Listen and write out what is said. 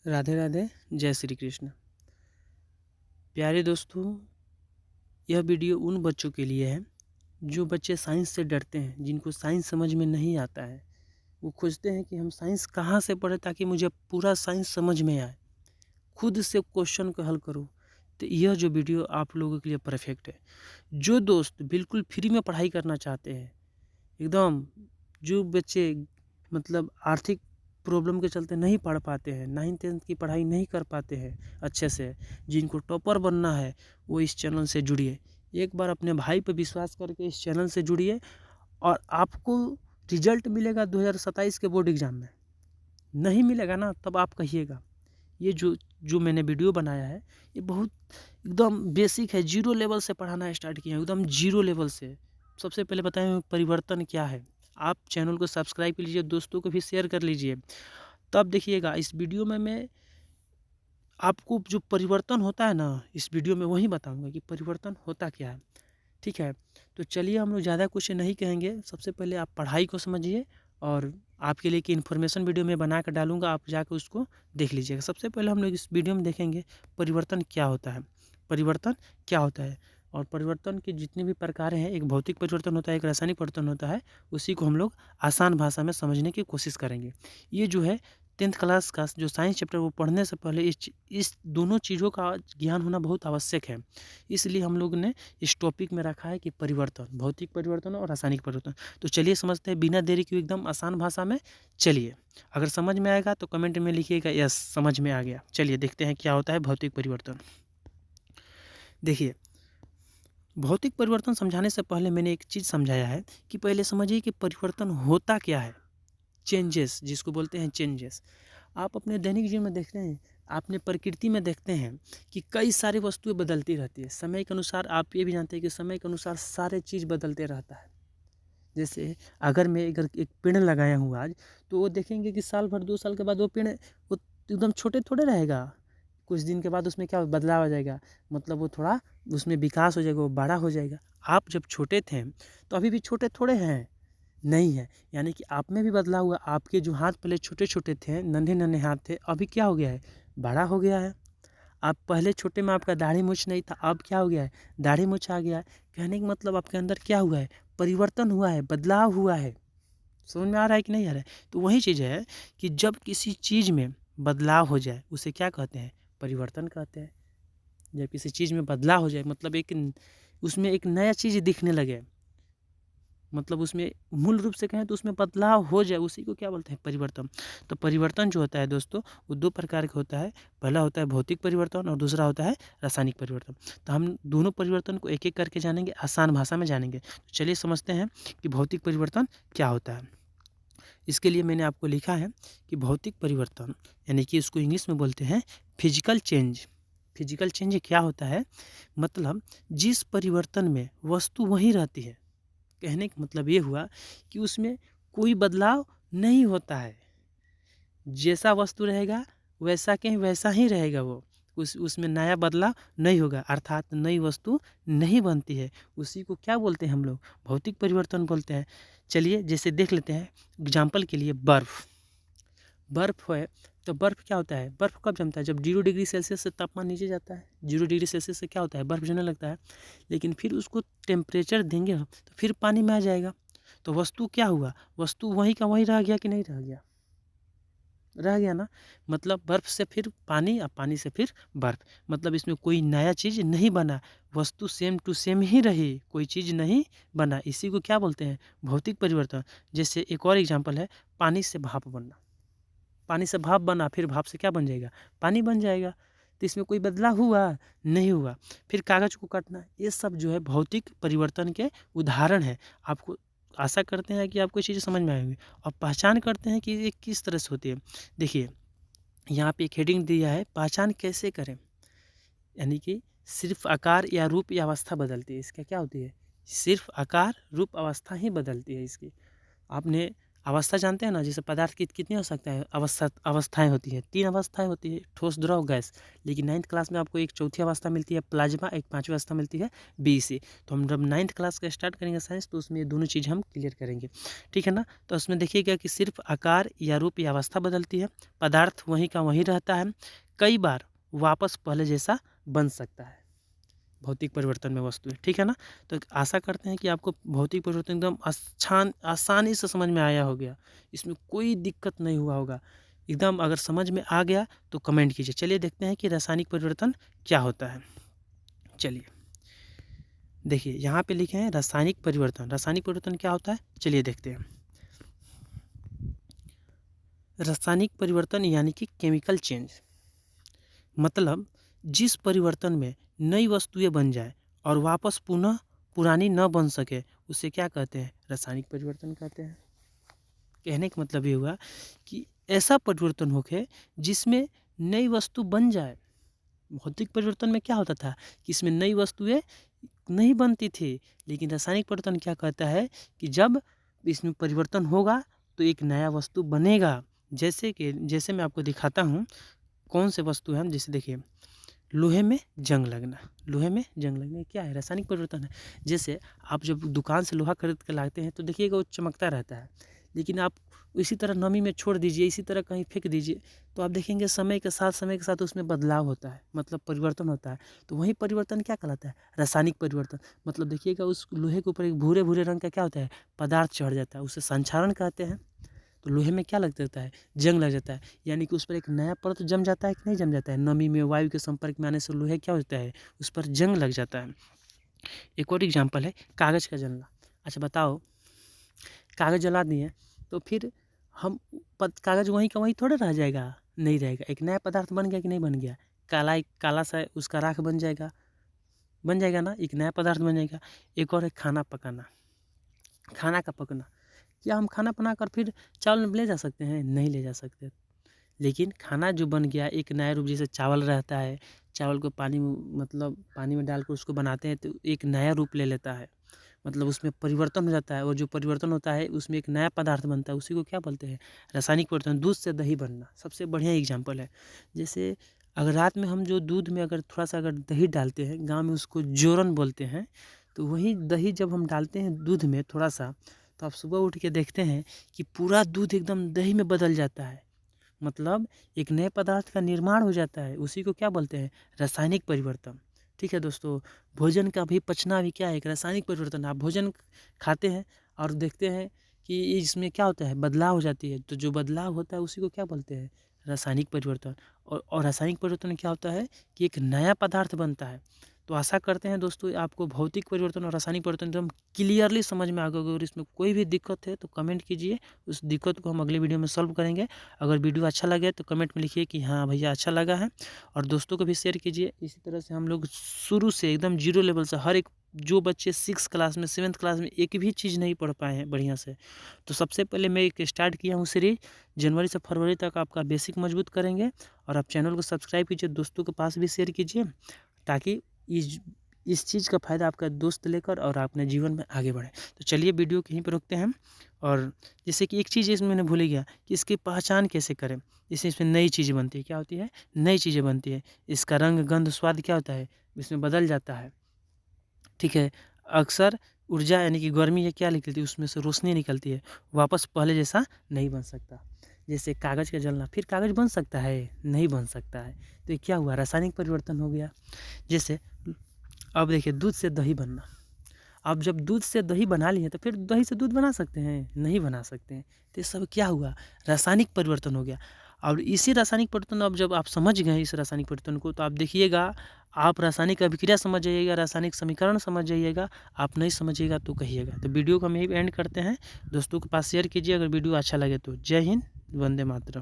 राधे राधे, जय श्री कृष्ण। प्यारे दोस्तों, यह वीडियो उन बच्चों के लिए है जो बच्चे साइंस से डरते हैं, जिनको साइंस समझ में नहीं आता है। वो खोजते हैं कि हम साइंस कहाँ से पढ़ें ताकि मुझे पूरा साइंस समझ में आए, खुद से क्वेश्चन को हल करो। तो यह जो वीडियो आप लोगों के लिए परफेक्ट है। जो दोस्त बिल्कुल फ्री में पढ़ाई करना चाहते हैं, एकदम जो बच्चे मतलब आर्थिक प्रॉब्लम के चलते नहीं पढ़ पाते हैं, 9th-10th की पढ़ाई नहीं कर पाते हैं अच्छे से, जिनको टॉपर बनना है, वो इस चैनल से जुड़िए। एक बार अपने भाई पर विश्वास करके इस चैनल से जुड़िए और आपको रिजल्ट मिलेगा 2027 के बोर्ड एग्ज़ाम में। नहीं मिलेगा ना, तब आप कहिएगा। ये जो मैंने वीडियो बनाया है, ये बहुत एकदम बेसिक है, जीरो लेवल से पढ़ाना स्टार्ट किया है, एकदम जीरो लेवल से। सबसे पहले बताएं परिवर्तन क्या है। आप चैनल को सब्सक्राइब कर लीजिए, दोस्तों को भी शेयर कर लीजिए। तब देखिएगा इस वीडियो में मैं आपको जो परिवर्तन होता है ना, इस वीडियो में वही बताऊंगा कि परिवर्तन होता क्या है। ठीक है, तो चलिए हम लोग ज़्यादा कुछ नहीं कहेंगे। सबसे पहले आप पढ़ाई को समझिए और आपके लिए कि इन्फॉर्मेशन वीडियो में बना कर डालूंगा, आप जाकर उसको देख लीजिएगा। सबसे पहले हम लोग इस वीडियो में देखेंगे परिवर्तन क्या होता है। परिवर्तन क्या होता है और परिवर्तन के जितने भी प्रकार हैं, एक भौतिक परिवर्तन होता है, एक रासायनिक परिवर्तन होता है। उसी को हम लोग आसान भाषा में समझने की कोशिश करेंगे। ये जो है 10th क्लास का जो साइंस चैप्टर, वो पढ़ने से पहले इस दोनों चीज़ों का ज्ञान होना बहुत आवश्यक है। इसलिए हम लोग ने इस टॉपिक में रखा है कि परिवर्तन, भौतिक परिवर्तन और रासायनिक परिवर्तन। तो चलिए समझते हैं बिना देरी के एकदम आसान भाषा में। चलिए, अगर समझ में आएगा तो कमेंट में लिखिएगा यस समझ में आ गया। चलिए देखते हैं क्या होता है भौतिक परिवर्तन। देखिए, भौतिक परिवर्तन समझाने से पहले मैंने एक चीज़ समझाया है कि पहले समझिए कि परिवर्तन होता क्या है। चेंजेस जिसको बोलते हैं चेंजेस। आप अपने दैनिक जीवन में देखते हैं, आपने प्रकृति में देखते हैं कि कई सारी वस्तुएं बदलती रहती है समय के अनुसार। आप ये भी जानते हैं कि समय के अनुसार सारे चीज़ बदलते रहता है। जैसे अगर एक पेड़ लगाया हूँ आज, तो वो देखेंगे कि साल भर 2 साल के बाद वो पेड़ वो एकदम छोटे थोड़े रहेगा। कुछ दिन के बाद उसमें क्या बदलाव आ जाएगा, मतलब वो थोड़ा उसमें विकास हो जाएगा, वो बड़ा हो जाएगा। आप जब छोटे थे तो अभी भी छोटे थोड़े हैं, नहीं है। यानी कि आप में भी बदलाव हुआ। आपके जो हाथ पहले छोटे छोटे थे, नन्हे नन्हे हाथ थे, अभी क्या हो गया है, बड़ा हो गया है। आप पहले छोटे में आपका दाढ़ी मूछ नहीं था, अब क्या हो गया है, दाढ़ी मूछ आ गया है। कहने का मतलब आपके अंदर क्या हुआ है, परिवर्तन हुआ है, बदलाव हुआ है। समझ में आ रहा है कि नहीं आ रहा है। तो वही चीज़ है कि जब किसी चीज़ में बदलाव हो जाए उसे क्या कहते हैं, परिवर्तन कहते हैं। जब किसी चीज़ में बदलाव हो जाए मतलब उसमें एक नया चीज़ दिखने लगे, मतलब उसमें मूल रूप से कहें तो उसमें बदलाव हो जाए, उसी को क्या बोलते हैं, परिवर्तन। तो परिवर्तन जो होता है दोस्तों, वो 2 प्रकार का होता है। पहला होता है भौतिक परिवर्तन और दूसरा होता है रासायनिक परिवर्तन। तो हम दोनों परिवर्तन को एक एक करके जानेंगे, आसान भाषा में जानेंगे। तो चलिए समझते हैं कि भौतिक परिवर्तन क्या होता है। इसके लिए मैंने आपको लिखा है कि भौतिक परिवर्तन यानी कि इसको इंग्लिश में बोलते हैं फिजिकल चेंज। फिजिकल चेंज क्या होता है, मतलब जिस परिवर्तन में वस्तु वहीं रहती है। कहने का मतलब ये हुआ कि उसमें कोई बदलाव नहीं होता है। जैसा वस्तु रहेगा वैसा के वैसा ही रहेगा वो, उसमें नया बदलाव नहीं होगा, अर्थात नई वस्तु नहीं बनती है। उसी को क्या बोलते हैं हम लोग, भौतिक परिवर्तन बोलते हैं। चलिए जैसे देख लेते हैं एग्जाम्पल के लिए, बर्फ़। बर्फ़ है तो बर्फ़ क्या होता है, बर्फ़ कब जमता है, जब 0 डिग्री सेल्सियस से तापमान नीचे जाता है। 0 डिग्री सेल्सियस से क्या होता है, बर्फ़ जमने लगता है। लेकिन फिर उसको टेम्परेचर देंगे हम तो फिर पानी में आ जाएगा। तो वस्तु क्या हुआ, वस्तु वहीं का वहीं रह गया कि नहीं रह गया, रह गया ना। मतलब बर्फ़ से फिर पानी और पानी से फिर बर्फ़, मतलब इसमें कोई नया चीज़ नहीं बना, वस्तु सेम टू सेम ही रही, कोई चीज़ नहीं बना। इसी को क्या बोलते हैं, भौतिक परिवर्तन। जैसे एक और एग्जाम्पल है, पानी से भाप बनना। पानी से भाप बना, फिर भाप से क्या बन जाएगा, पानी बन जाएगा। तो इसमें कोई बदलाव हुआ नहीं हुआ। फिर कागज़ को काटना, ये सब जो है भौतिक परिवर्तन के उदाहरण है। आपको आशा करते हैं कि आपको ये चीज़ें समझ में आएंगी और पहचान करते हैं कि ये किस तरह से होती है। देखिए यहाँ पे एक हेडिंग दिया है, पहचान कैसे करें। यानी कि सिर्फ आकार या रूप या अवस्था बदलती है, इसका क्या होती है, सिर्फ आकार रूप अवस्था ही बदलती है इसकी। आपने अवस्था जानते हैं ना, जैसे पदार्थ की कितनी हो सकता है अवस्थाएं होती है, 3 अवस्थाएं होती है, ठोस, द्रव, गैस। लेकिन 9th क्लास में आपको एक चौथी अवस्था मिलती है प्लाज्मा, एक 5वीं अवस्था मिलती है बीसी। तो हम जब 9th क्लास का स्टार्ट करेंगे साइंस, तो उसमें ये दोनों चीज़ हम क्लियर करेंगे, ठीक है ना। तो उसमें देखिएगा कि सिर्फ आकार या रूप या अवस्था बदलती है, पदार्थ वहीं का वहीं रहता है, कई बार वापस पहले जैसा बन सकता है। भौतिक परिवर्तन में वस्तु है, ठीक है ना। तो आशा करते हैं कि आपको भौतिक परिवर्तन एकदम आसानी से समझ में आया हो गया, इसमें कोई दिक्कत नहीं हुआ होगा एकदम। अगर समझ में आ गया तो कमेंट कीजिए। चलिए देखते हैं कि रासायनिक परिवर्तन क्या होता है। चलिए देखिए यहाँ पे लिखे हैं रासायनिक परिवर्तन। रासायनिक परिवर्तन क्या होता है, चलिए देखते हैं। रासायनिक परिवर्तन यानी कि केमिकल चेंज, मतलब जिस परिवर्तन में नई वस्तुएं बन जाए और वापस पुनः पुरानी न बन सके, उसे क्या कहते हैं, रासायनिक परिवर्तन कहते हैं। कहने का मतलब ये हुआ कि ऐसा परिवर्तन होके जिसमें नई वस्तु बन जाए। भौतिक परिवर्तन में क्या होता था कि इसमें नई वस्तुएं नहीं बनती थी, लेकिन रासायनिक परिवर्तन क्या कहता है कि जब इसमें परिवर्तन होगा तो एक नया वस्तु बनेगा। जैसे मैं आपको दिखाता हूँ कौन से वस्तु है। जैसे देखिए लोहे में जंग लगना, लोहे में जंग लगना क्या है, रासायनिक परिवर्तन है। जैसे आप जब दुकान से लोहा खरीद कर लाते हैं तो देखिएगा वो चमकता रहता है, लेकिन आप इसी तरह नमी में छोड़ दीजिए, इसी तरह कहीं फेंक दीजिए, तो आप देखेंगे समय के साथ उसमें बदलाव होता है, मतलब परिवर्तन होता है। तो वही परिवर्तन क्या कहलाता है, रासायनिक परिवर्तन। मतलब देखिएगा उस लोहे के ऊपर एक भूरे भूरे रंग का क्या होता है, पदार्थ चढ़ जाता है, उसे संक्षारण कहते हैं। तो लोहे में क्या लग जाता है, जंग लग जाता है, यानी कि उस पर एक नया परत जम जाता है कि नहीं जम जाता है। नमी में वायु के संपर्क में आने से लोहे क्या होता है, उस पर जंग लग जाता है। एक और एग्जाम्पल है कागज़ का जलना। अच्छा बताओ, कागज़ जला दिए तो फिर हम कागज़ वहीं का वहीं थोड़े रह जाएगा, नहीं रहेगा, एक नया पदार्थ बन गया कि नहीं बन गया। काला सा उसका राख बन जाएगा ना, एक नया पदार्थ बन जाएगा। एक और है खाना पकाना, खाना का पकना। क्या हम खाना बनाकर फिर चावल में ले जा सकते हैं, नहीं ले जा सकते। लेकिन खाना जो बन गया एक नया रूप, जैसे चावल रहता है, चावल को पानी में डालकर उसको बनाते हैं तो एक नया रूप ले लेता है, मतलब उसमें परिवर्तन हो जाता है, और जो परिवर्तन होता है उसमें एक नया पदार्थ बनता है, उसी को क्या बोलते हैं, रासायनिक परिवर्तन। दूध से दही बनना सबसे बढ़िया एग्जाम्पल है। जैसे अगर रात में हम जो दूध में अगर थोड़ा सा अगर दही डालते हैं, गाँव में उसको जोरन बोलते हैं, तो वही दही जब हम डालते हैं दूध में थोड़ा सा, तो आप सुबह उठ के देखते हैं कि पूरा दूध एकदम दही में बदल जाता है, मतलब एक नए पदार्थ का निर्माण हो जाता है, उसी को क्या बोलते हैं, रासायनिक परिवर्तन। ठीक है दोस्तों, भोजन का भी पचना भी क्या है, एक रासायनिक परिवर्तन। आप भोजन खाते हैं और देखते हैं कि इसमें क्या होता है, बदलाव हो जाती है, तो जो बदलाव होता है उसी को क्या बोलते हैं, रासायनिक परिवर्तन। और रासायनिक परिवर्तन क्या होता है कि एक नया पदार्थ बनता है। तो आशा करते हैं दोस्तों आपको भौतिक परिवर्तन और रासायनिक परिवर्तन एकदम क्लियरली समझ में आ गया होगा। और इसमें कोई भी दिक्कत है तो कमेंट कीजिए, उस दिक्कत को हम अगले वीडियो में सॉल्व करेंगे। अगर वीडियो अच्छा लगे तो कमेंट में लिखिए कि हाँ भैया अच्छा लगा है, और दोस्तों को भी शेयर कीजिए। इसी तरह से हम लोग शुरू से एकदम जीरो लेवल से हर एक, जो बच्चे 6 क्लास में 7th क्लास में एक भी चीज़ नहीं पढ़ पाए हैं बढ़िया से, तो सबसे पहले मैं एक स्टार्ट किया हूँ सीरीज, जनवरी से फरवरी तक आपका बेसिक मजबूत करेंगे। और आप चैनल को सब्सक्राइब कीजिए, दोस्तों के पास भी शेयर कीजिए, ताकि इस चीज़ का फ़ायदा आपका दोस्त लेकर और अपने जीवन में आगे बढ़े। तो चलिए वीडियो कहीं पर रोकते हैं। और जैसे कि एक चीज़ इसमें मैंने भूल गया कि इसकी पहचान कैसे करें। जैसे इसमें नई चीज़ें बनती है, क्या होती है, नई चीज़ें बनती है, इसका रंग गंध स्वाद क्या होता है, इसमें बदल जाता है। ठीक है, अक्सर ऊर्जा यानी कि गर्मी या क्या निकलती है, उसमें से रोशनी निकलती है, वापस पहले जैसा नहीं बन सकता। जैसे कागज़ का जलना, फिर कागज़ बन सकता है, नहीं बन सकता है। तो ये क्या हुआ, रासायनिक परिवर्तन हो गया। जैसे अब देखिए दूध से दही बनना, अब जब दूध से दही बना लिए तो फिर दही से दूध बना सकते हैं, नहीं बना सकते हैं। तो ये सब क्या हुआ, रासायनिक परिवर्तन हो गया। और इसी रासायनिक परिवर्तन, अब जब आप समझ गए इस रासायनिक परिवर्तन को, तो आप देखिएगा, आप रासायनिक अभिक्रिया समझ जाइएगा, रासायनिक समीकरण समझ जाइएगा। आप नहीं समझिएगा तो कहिएगा। तो वीडियो को हम यही एंड करते हैं, दोस्तों के पास शेयर कीजिए अगर वीडियो अच्छा लगे तो। जय हिंद, वंदे मातरम।